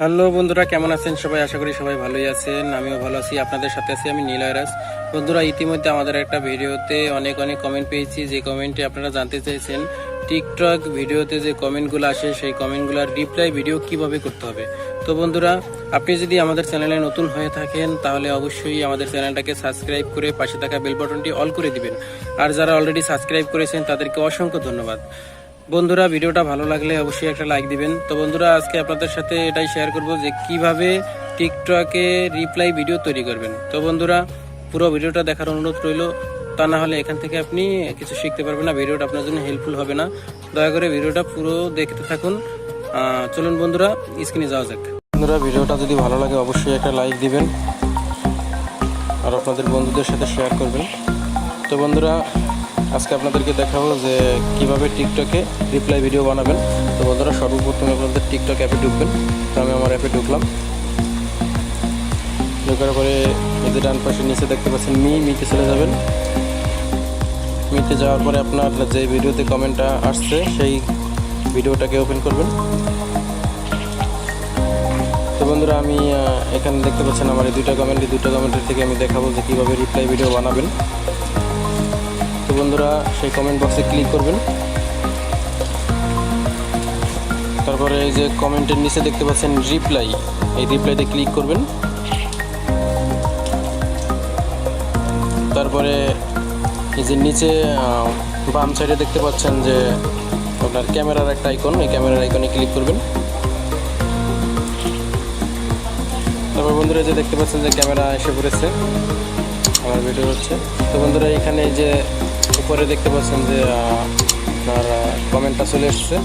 Hello বন্ধুরা, কেমন আছেন সবাই? আশা করি সবাই ভালোই আছেন। আমিও ভালো আছি। আপনাদের সাথে আছি আমি নিলয়। বন্ধুরা, ইতিমধ্যে আমাদের একটা ভিডিওতে অনেক কমেন্ট পেয়েছি, যে কমেন্টে আপনারা জানতে চাইছেন টিকটক ভিডিওতে যে কমেন্টগুলো আসে সেই কমেন্টগুলোর রিপ্লাই ভিডিও কিভাবে করতে হবে। তো বন্ধুরা, আপনি যদি আমাদের চ্যানেলে নতুন হয়ে থাকেন তাহলে অবশ্যই আমাদের চ্যানেলটাকে সাবস্ক্রাইব করে পাশে থাকা বেল বাটনটি অল করে দিবেন। আর যারা অলরেডি সাবস্ক্রাইব করেছেন তাদেরকে অসংখ্য ধন্যবাদ। বন্ধুরা, ভিডিওটা ভালো লাগলে অবশ্যই একটা লাইক দিবেন। তো বন্ধুরা, আজকে আপনাদের সাথে এটাই শেয়ার করব যে কিভাবে টিকটকে রিপ্লাই ভিডিও তৈরি করবেন। তো বন্ধুরা, পুরো ভিডিওটা দেখার অনুরোধ রইল, তা না হলে এখান থেকে আপনি কিছু শিখতে পারবেন না, ভিডিওটা আপনার জন্য হেল্পফুল হবে না। দয়া করে ভিডিওটা পুরো দেখতে থাকুন। চলুন বন্ধুরা, স্ক্রিনে যাওয়া যাক। বন্ধুরা, ভিডিওটা যদি ভালো লাগে অবশ্যই একটা লাইক দিবেন আর আপনাদের বন্ধুদের সাথে শেয়ার করবেন। তো বন্ধুরা, আজকে আপনাদেরকে দেখাবো যে কিভাবে টিকটকে রিপ্লাই ভিডিও বানাবেন। তো বন্ধুরা, সর্বপ্রথমে আপনাদের টিকটক অ্যাপে ঢুকবেন। তো আমি আমার অ্যাপে ঢুকলাম। ঢোকার পরে এই যে ডান পাশে নিচে দেখতে পাচ্ছেন মিতে চলে যাবেন। মিতে যাওয়ার পরে আপনার যে ভিডিওতে কমেন্টটা আসছে সেই ভিডিওটাকে ওপেন করবেন। তো বন্ধুরা, আমি এখানে দেখতে পাচ্ছেন আমার এই দুটো কমেন্টের থেকে আমি দেখাবো যে কীভাবে রিপ্লাই ভিডিও বানাবেন। তো বন্ধুরা, সেই কমেন্ট বক্সে ক্লিক করবেন। তারপরে এই যে কমেন্টের নিচে দেখতে পাচ্ছেন রিপ্লাই, এই রিপ্লাইতে ক্লিক করবেন। তারপরে এই যে নিচে বাম সাইডে দেখতে পাচ্ছেন যে আপনার ক্যামেরার একটা আইকন, এই ক্যামেরার আইকনে ক্লিক করবেন। তারপর বন্ধুরা, যে দেখতে পাচ্ছেন যে ক্যামেরা এসে পড়েছে, আমার ভিডিও হচ্ছে। তো বন্ধুরা, এখানে যে উপরে দেখতে পাচ্ছেন যে আপনার কমেন্টটা চলে এসছে,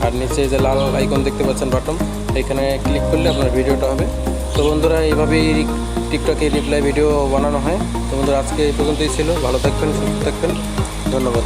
আর নিচে যে লাল আইকন দেখতে পাচ্ছেন বাটন, এখানে ক্লিক করলে আপনার ভিডিওটা হবে। তো বন্ধুরা, এইভাবেই টিকটকে রিপ্লাই ভিডিও বানানো হয়। তো বন্ধুরা, আজকে এই পর্যন্তই ছিল। ভালো থাকবেন, সুস্থ থাকবেন, ধন্যবাদ।